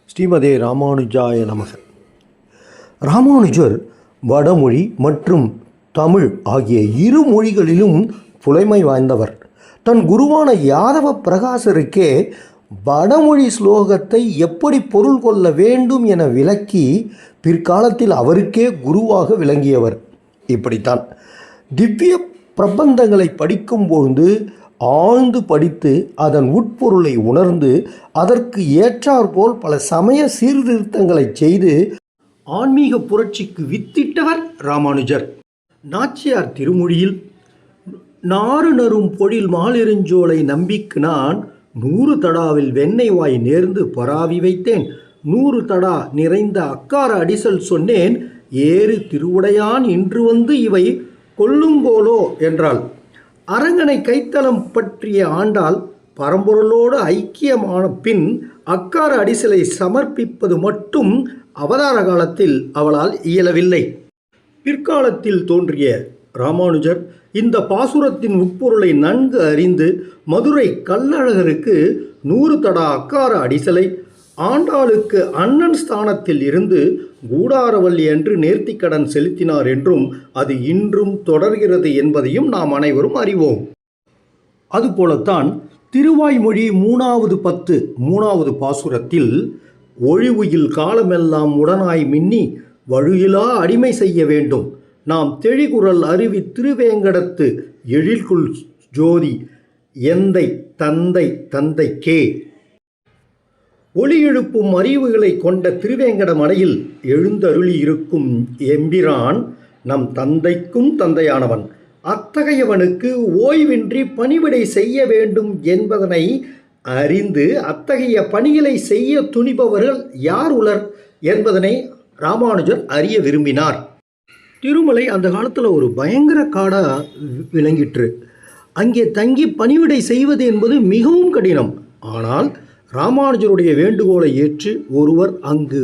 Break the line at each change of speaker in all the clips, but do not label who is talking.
ஸ்ரீமதே ராமானுஜாய நமக. ராமானுஜர் வடமொழி மற்றும் தமிழ் ஆகிய இரு மொழிகளிலும் புலைமை வாய்ந்தவர். தன் குருவான யாதவ பிரகாசருக்கே வடமொழி ஸ்லோகத்தை எப்படி பொருள் கொள்ள வேண்டும் என விளக்கி பிற்காலத்தில் அவருக்கே குருவாக விளங்கியவர். இப்படித்தான் திவ்ய பிரபந்தங்களை படிக்கும்பொழுது ஆழ்ந்து படித்து அதன் உட்பொருளை உணர்ந்து அதற்கு ஏற்றாற்போல் பல சமய சீர்திருத்தங்களை செய்து ஆன்மீக புரட்சிக்கு வித்திட்டவர் ராமானுஜர். நாச்சியார் திருமொழியில் நாறு நரும் பொழில் மாலிருஞ்சோலை நம்பிக்கு நான் 100 தடாவில் வெண்ணெய் வாய் நேர்ந்து பராவி வைத்தேன், 100 தடா நிறைந்த அக்கார அடிசல் சொன்னேன், ஏறு திருவுடையான் இன்று வந்து இவை கொல்லுங்கோலோ என்றாள். அரங்கனை கைத்தலம் பற்றிய ஆண்டாள் பரம்பொருளோடு ஐக்கியமான பின் அக்கார அடிசலை சமர்ப்பிப்பது மட்டும் அவதார காலத்தில் அவளால் இயலவில்லை. பிற்காலத்தில் தோன்றிய ராமானுஜர் இந்த பாசுரத்தின் உட்பொருளை நன்கு அறிந்து மதுரை கள்ளழகருக்கு 100 தடா அக்கார அடிசலை, ஆண்டாளுக்கு அண்ணன் ஸ்தானத்தில் இருந்து கூடாரவல்லி என்று நேர்த்திக்கடன் செலுத்தினார் என்றும் அது இன்றும் தொடர்கிறது என்பதையும் நாம் அனைவரும் அறிவோம். அதுபோலத்தான் திருவாய்மொழி 3வது 10 3வது பாசுரத்தில் ஒழிவுயில் காலமெல்லாம் உடனாய் மின்னி வழுயிலா அடிமை செய்ய வேண்டும், நாம் தெழிகுரல் அருவி திருவேங்கடத்து எழில்குள் ஜோதி எந்தை தந்தை தந்தைக்கே. ஒளி எழுப்பும் அறிவுகளை கொண்ட திருவேங்கட மலையில் எழுந்தருளி இருக்கும் எம்பிரான் நம் தந்தைக்கும் தந்தையானவன். அத்தகையவனுக்கு ஓய்வின்றி பணிவிடை செய்ய வேண்டும் என்பதனை அறிந்து அத்தகைய பணிகளை செய்ய துணிபவர்கள் யார் உலர் என்பதனை ராமானுஜர் அறிய விரும்பினார். திருமலை அந்த காலத்தில் ஒரு பயங்கர காடாக விளங்கிற்று. அங்கே தங்கி பணிவிடை செய்வது என்பது மிகவும் கடினம். ஆனால் ராமானுஜருடைய வேண்டுகோளை ஏற்று ஒருவர் அங்கு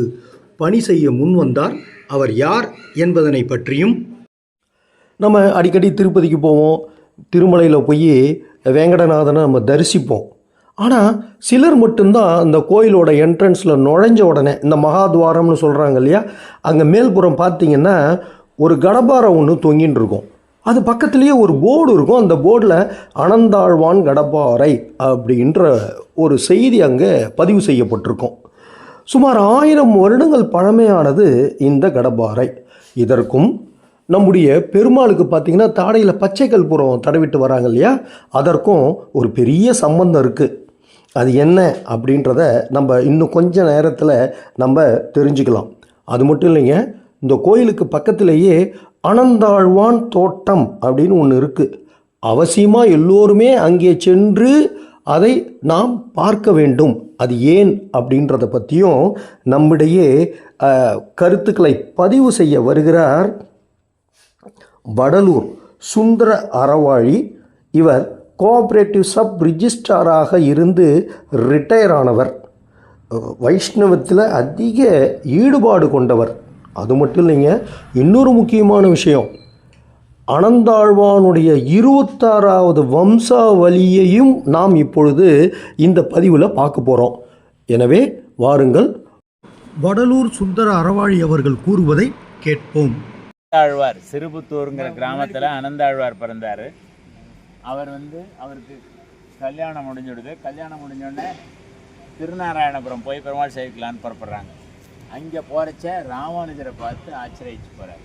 பணி செய்ய முன் வந்தார். அவர் யார் என்பதனை பற்றியும் நம்ம அடிக்கடி திருப்பதிக்கு போவோம், திருமலையில் போய் வேங்கடநாதனை நம்ம தரிசிப்போம். ஆனால் சிலர் மட்டும்தான் அந்த கோயிலோட என்ட்ரன்ஸில் நுழைஞ்ச உடனே இந்த மகாத்வாரம்னு சொல்கிறாங்க இல்லையா, அங்கே மேல்புறம் பார்த்திங்கன்னா ஒரு கடப்பாரம் ஒன்று தொங்கின்னு இருக்கும். அது பக்கத்துலேயே ஒரு போர்டு இருக்கும். அந்த போர்டில் அனந்தாழ்வான் கடப்பாறை அப்படின்ற ஒரு செய்தி அங்கே பதிவு செய்யப்பட்டிருக்கும். சுமார் 1000 வருடங்கள் பழமையானது இந்த கடப்பாறை. இதற்கும் நம்முடைய பெருமாளுக்கு பார்த்திங்கன்னா தாடையில் பச்சை கற்பூரம் தடவிட்டு வராங்க இல்லையா, அதற்கும் ஒரு பெரிய சம்பந்தம் இருக்குது. அது என்ன அப்படின்றத நம்ம இன்னும் கொஞ்ச நேரத்தில் நம்ம தெரிஞ்சுக்கலாம். அது மட்டும் இல்லைங்க, இந்த கோயிலுக்கு பக்கத்திலேயே அனந்தாழ்வான் தோட்டம் அப்படின்னு ஒன்று இருக்குது. அவசியமாக எல்லோருமே அங்கே சென்று அதை நாம் பார்க்க வேண்டும். அது ஏன் அப்படின்றத பற்றியும் நம்மிடையே கருத்துக்களை பதிவு செய்ய வருகிறார் வடலூர் சுந்தர அறவாழி. இவர் கோஆப்ரேட்டிவ் சப் ரிஜிஸ்ட்ராராக இருந்து ரிட்டையர் ஆனவர். வைஷ்ணவத்தில் அதிக ஈடுபாடு கொண்டவர். அது மட்டும் இல்லைங்க, இன்னொரு முக்கியமான விஷயம், அனந்தாழ்வானுடைய 26வது வம்சாவளியையும் நாம் இப்பொழுது இந்த பதிவில் பார்க்க போகிறோம். எனவே வாருங்கள், வடலூர் சுந்தர அறவாழி அவர்கள் கூறுவதை கேட்போம்.
ஆழ்வார் சிறுபுத்தூருங்கிற கிராமத்தில் அனந்தாழ்வார் பிறந்தார். அவர் அவருக்கு கல்யாணம் முடிஞ்சுடுது. கல்யாணம் முடிஞ்சோடனே திருநாராயணபுரம் போய் பெருமாள் சேவிக்கலான்னு புறப்படுறாங்க. அங்கே போகிறச்ச ராமானுஜரை பார்த்து ஆச்சரிச்சு போகிறார்.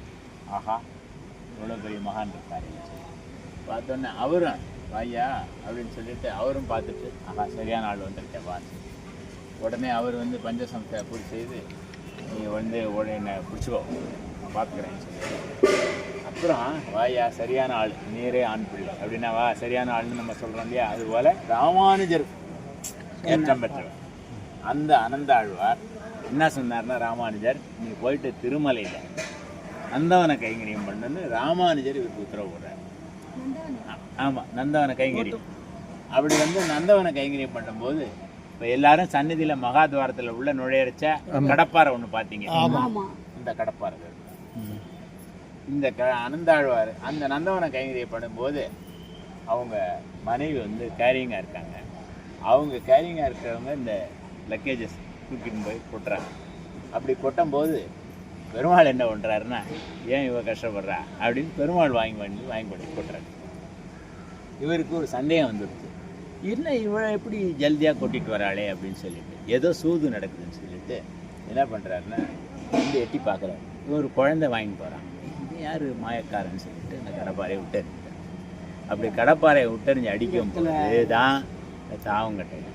ஆஹா, இவ்வளோ பெரிய மகான் இருக்காரு பார்த்தோன்னே அவரும் வாயா அப்படின்னு சொல்லிட்டு அவரும் பார்த்துட்டு ஆஹா சரியான ஆள் வந்துருக்கேன் பார்த்து உடனே அவர் பஞ்சசம்சை பூர்த்தி செய்து நீ என்னை பிடிச்சிக்கோ நான் பார்த்துக்கிறேன்னு சொல்லி அப்புறம் வாயா சரியான ஆள் நீரே ஆண் பிள்ளை அப்படின்னா வா சரியான ஆள்னு நம்ம சொல்கிறோம் இல்லையா, அதுபோல் ராமானுஜர் ஏற்றம் பெற்றவர் அந்த அனந்தாழ்வார் என்ன சொன்னார்னா, ராமானுஜர் நீ போயிட்டு திருமலையில் நந்தவன கைங்கரியம் பண்ணுன்னு ராமானுஜர் இவருக்கு உத்தரவு போடுறார். ஆமாம், நந்தவன கைங்கரியம். அப்படி நந்தவன கைங்கரியம் பண்ணும்போது இப்போ எல்லாரும் சந்நிதியில் மகாத்வாரத்தில் உள்ள நுழையடிச்ச கடப்பாறை ஒன்று பார்த்தீங்க, இந்த கடப்பாறை. இந்த அனந்தாழ்வார் அந்த நந்தவன கைங்கரியம் பண்ணும்போது அவங்க மனைவி கேரிங்காக இருக்காங்க. அவங்க கேரிங்காக இருக்கிறவங்க இந்த லக்கேஜஸ் தூக்கிட்டு போய் கொட்டுறாங்க. அப்படி கொட்டும்போது பெருமாள் என்ன பண்ணுறாருன்னா, ஏன் இவ கஷ்டப்படுறா அப்படின்னு பெருமாள் வாங்கி கொட்டுறாரு. இவருக்கு ஒரு சந்தேகம் வந்துடுச்சு, என்ன இவளை எப்படி ஜல்தியாக கொட்டிட்டு வராளே அப்படின்னு சொல்லிட்டு, ஏதோ சூது நடக்குதுன்னு சொல்லிட்டு என்ன பண்ணுறாருன்னா வந்து எட்டி பார்க்குறாரு. இவர் குழந்தை வாங்கி போகிறான். இது யார் மாயக்காரன்னு சொல்லிட்டு இந்த கடப்பாறையை விட்டறிஞ்சார். அப்படி கடப்பாறையை விட்டறிஞ்சு அடிக்கும் போது தான் இந்த தாவங்கட்டையில்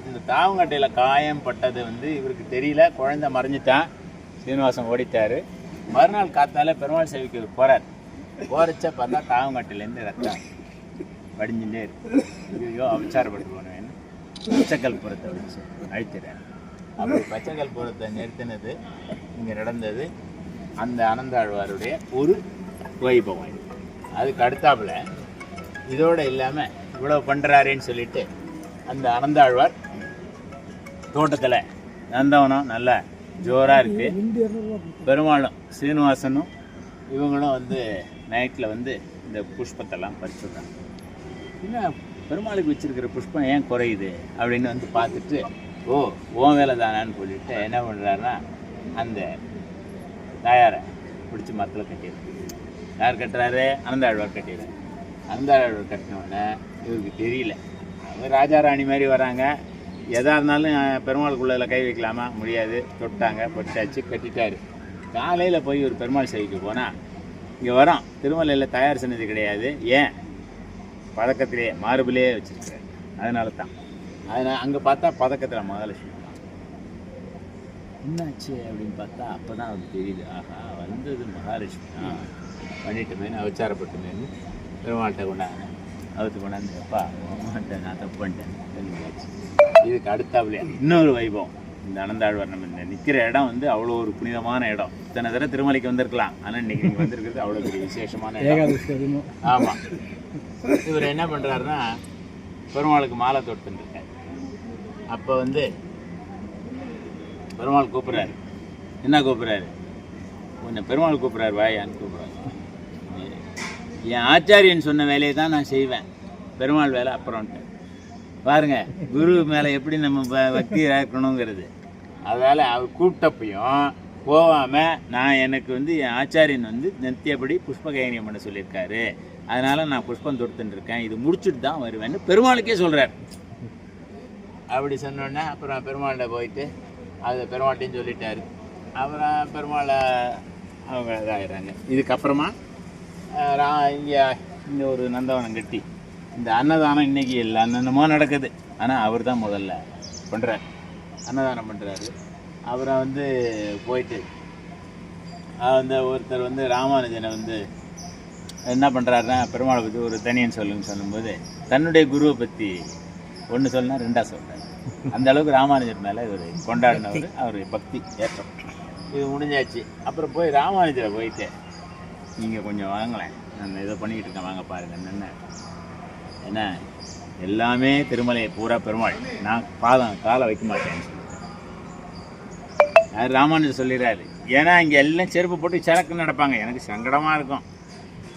இந்த தாவங்கட்டையில் காயம் பட்டது வந்து இவருக்கு தெரியல. குழந்தை மறைஞ்சிட்டான். சீனிவாசன் ஓடிட்டார். மறுநாள் காத்தால பெருமாள் சேவைக்கு போகிறார். போகிறச்ச பார்த்தா தாவங்கட்டையிலேருந்து ரத்தம் வடிஞ்சுட்டே இருக்கு. ஐயோ அவச்சாரப்பட்டு போனேன்னு பச்சைக்கல் புறத்தை வச்சு அழித்துறாரு. அப்படி பச்சைக்கல் புறத்தை நிறுத்தினது இங்கே நடந்தது அந்த அனந்தாழ்வாருடைய ஒரு வைபவம். அதுக்கு அடுத்தாப்புல இதோடு இல்லாமல் இவ்வளோ பண்ணுறாருன்னு சொல்லிட்டு அந்த அனந்தாழ்வார் தோட்டத்தில் நந்தவனம் நல்லா ஜோராக இருக்குது. பெருமாளும் சீனிவாசனும் இவங்களும் வந்து நைட்டில் வந்து இந்த புஷ்பத்தெல்லாம் பறிச்சுடுறாங்க. இன்னும் பெருமாளுக்கு வச்சுருக்கிற புஷ்பம் ஏன் குறையுது அப்படின்னு வந்து பார்த்துட்டு, ஓன் வேலை தானான்னு சொல்லிட்டு என்ன பண்ணுறாருன்னா அந்த தாயாரை பிடிச்சி மரத்தில் கட்டிடுறாரு. யார் கட்டுறாரு? அனந்தாழ்வார் கட்டிடுறாரு. அனந்தாழ்வார் கட்டினோடனே இவருக்கு தெரியல. அவங்க ராஜாராணி மாதிரி வராங்க. எதாக இருந்தாலும் பெருமாளுக்குள்ளதில் கை வைக்கலாமா? முடியாது. தொட்டாங்க, பொட்டாச்சு, கட்டிட்டாரு. காலையில் போய் ஒரு பெருமாள் சேவைக்கு போனால் இங்கே வரோம், திருமலையில் தயார் சன்னதி கிடையாது. ஏன்? பதக்கத்திலே மார்பிலே வச்சுருக்காரு. அதனால தான் அங்கே பார்த்தா பதக்கத்தில் மகாலட்சுமி என்னாச்சு அப்படின்னு பார்த்தா அப்போ தான் அவருக்கு தெரியுது, ஆஹா வந்தது மகாலட்சுமி தான். பண்ணிட்டு போயின்னு அவச்சாரப்பட்டுமேன்னு பெருமாள்கிட்ட கொண்டாங்க. அவத்து கொண்டாந்து, அப்பா அம்மாட்ட நான் தப்பு பண்ணிட்டேன் தெரிஞ்சாச்சு. இதுக்கு அடுத்தாப்புலையா இன்னொரு வைபவம். இந்த அனந்தாழ்வார் நம்ம இந்த நிற்கிற இடம் வந்து அவ்வளோ ஒரு புனிதமான இடம். இத்தனை தடவை திருமலைக்கு வந்திருக்கலாம், ஆனால் இன்றைக்கி நீங்கள் வந்திருக்கிறது அவ்வளோ பெரிய விசேஷமான இடம். ஆமாம். இவர் என்ன பண்ணுறாருன்னா பெருமாளுக்கு மாலை தொட்டுருக்காரு. அப்போ வந்து பெருமாள் கூப்பிட்றாரு. என்ன கூப்பிட்றாரு? கொஞ்சம் பெருமாள் கூப்பிட்றாரு, வாயான்னு கூப்பிட்றாரு. என் ஆச்சாரியன் சொன்ன வேலையை தான் நான் செய்வேன், பெருமாள் வேலை அப்புறம்ட்டு. பாருங்க குரு மேலே எப்படி நம்ம பக்தி இருக்கணுங்கிறது. அதனால் அவர் கூப்பிட்டப்பையும் போகாமல் நான் எனக்கு வந்து என் ஆச்சாரியன் வந்து நித்தியப்படி புஷ்ப கைனியம் பண்ண சொல்லியிருக்காரு, அதனால் நான் புஷ்பம் தொடுத்துட்டு இருக்கேன், இது முடிச்சுட்டு தான் வருவேன்னு பெருமாளுக்கே சொல்கிறார். அப்படி சொன்னோடனே அப்புறம் பெருமாள்கிட்ட போயிட்டு அதை பெருமாள்கிட்டையும் சொல்லிட்டாரு. அப்புறம் பெருமாளை அவங்க இதாகிறாங்க. இதுக்கப்புறமா இங்கே ஒரு நந்தவனம் கட்டி இந்த அன்னதானம் இன்றைக்கி இல்லை அன்னமோ நடக்குது. ஆனால் அவர் தான் முதல்ல பண்ணுறார், அன்னதானம் பண்ணுறாரு. அப்புறம் வந்து போயிட்டு அந்த ஒருத்தர் வந்து ராமானுஜனை வந்து என்ன பண்ணுறாருன்னா பெருமாளை பற்றி ஒரு தனியன் சொல்லுன்னு சொல்லும்போது தன்னுடைய குருவை பற்றி ஒன்று சொல்லினா ரெண்டாக சொல்கிறார். அந்த அளவுக்கு ராமானுஜர் மேலே இவர் கொண்டாடினவர், அவருடைய பக்தி ஏற்றம். இது முடிஞ்சாச்சு. அப்புறம் போய் ராமானுஜரை போயிட்டு, நீங்கள் கொஞ்சம் வாங்கலேன், நான் இதை பண்ணிக்கிட்டு இருக்கேன், வாங்க பாருங்க என்னென்ன என்ன எல்லாமே திருமலையை பூரா பெருமாள், நான் காலை வைக்க மாட்டேன்னு சொல்லிட்டேன். ராமானுஜர் சொல்லிடுறாரு. ஏன்னா இங்கே எல்லாம் செருப்பு போட்டு சரக்குன்னு நடப்பாங்க, எனக்கு சங்கடமாக இருக்கும்.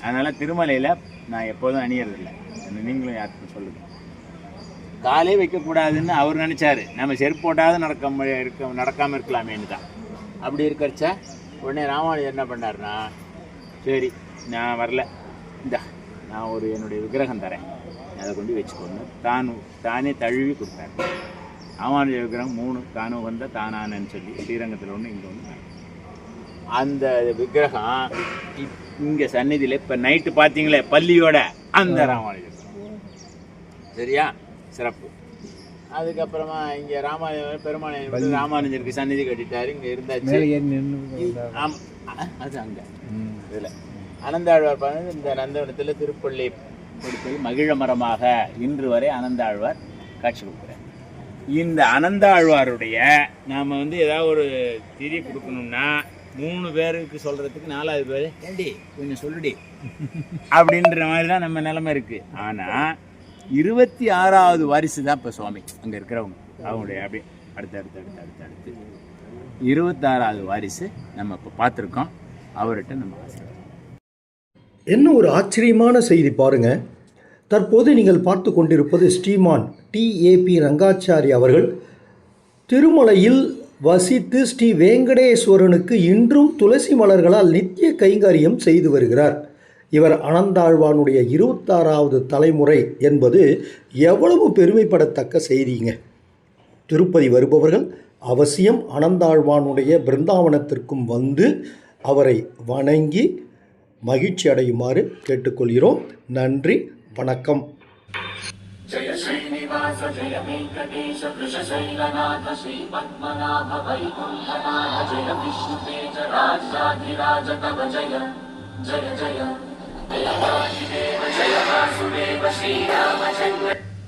அதனால் திருமலையில் நான் எப்போதும் அணியறதில்லை, நீங்களும் யாருக்கும் சொல்லுங்கள். காலே வைக்கக்கூடாதுன்னு அவர் நினச்சார், நம்ம செருப்பு போட்டாவது நடக்காமல் இருக்கலாமேன்னு தான். அப்படி இருக்கிறச்சா உடனே ராமானுஜர் என்ன பண்ணார்னா, சரி நான் வரல, நான் ஒரு என்னுடைய விக்கிரகம் தரேன், அதை கொண்டு வச்சுக்கோங்க, தானே தழுவி கொடுத்தாரு. ராமானுஜர் விக்கிரகம் 3 தானும் வந்த தானானன்னு சொல்லி ஸ்ரீரங்கத்தில் ஒன்று, இங்கே ஒன்று. அந்த விக்கிரகம் இங்கே சந்நிதியில் இப்போ நைட்டு பார்த்தீங்களே பள்ளியோட அந்த ராமானுஜர், சரியா சிறப்பு. அதுக்கப்புறமா இங்கே பெருமாள் ராமானுஜருக்கு சந்நிதி கட்டிட்டாரு, இங்கே இருந்தாச்சு. ஆமாம், அது அங்கே இதில் அனந்தாழ்வார் பாருங்க. இந்த நந்தவனத்தில் திருப்பள்ளி கொடுத்தது மகிழ மரமாக இன்று வரை அனந்தாழ்வார் காட்சி கொடுக்குறார். இந்த அனந்தாழ்வாருடைய நாம் வந்து ஏதாவது ஒரு திரி கொடுக்கணும்னா 3 பேருக்கு சொல்கிறதுக்கு 4வது பேர் ஏண்டி கொஞ்சம் சொல்லுடி அப்படின்ற மாதிரி தான் நம்ம நிலைமை இருக்குது. ஆனால் 26வது வாரிசு தான் இப்போ சுவாமி அங்கே இருக்கிறவங்க, அவங்களுடைய அப்படியே அடுத்து 26வது வாரிசு நம்ம இப்போ பார்த்துருக்கோம். அவர்கிட்ட நம்ம
என்ன ஒரு ஆச்சரியமான செய்தி பாருங்க. தற்போது நீங்கள் பார்த்து கொண்டிருப்பது ஸ்ரீமான் டிஏபி ரங்காச்சாரி அவர்கள் திருமலையில் வசித்து ஸ்ரீ வேங்கடேஸ்வரனுக்கு இன்றும் துளசி மலர்களால் நித்திய கைங்கரியம் செய்து வருகிறார். இவர் அனந்தாழ்வானுடைய 26வது தலைமுறை என்பது எவ்வளவு பெருமைப்படத்தக்க செய்திங்க. திருப்பதி வருபவர்கள் அவசியம் அனந்தாழ்வானுடைய பிருந்தாவனத்திற்கும் வந்து அவரை வணங்கி மகிழ்ச்சி அடையுமாறு கேட்டுக்கொள்கிறோம். நன்றி, வணக்கம்.
जय श्रीनिवास जय वेंकटेश वृषशैलनाथ श्री पद्मनाभ वैकुंठनाथ जय विष्णुतेज राजाधिराज तव जय जय जय देवादिदेव जय वासुदेव श्रीरामचंद्र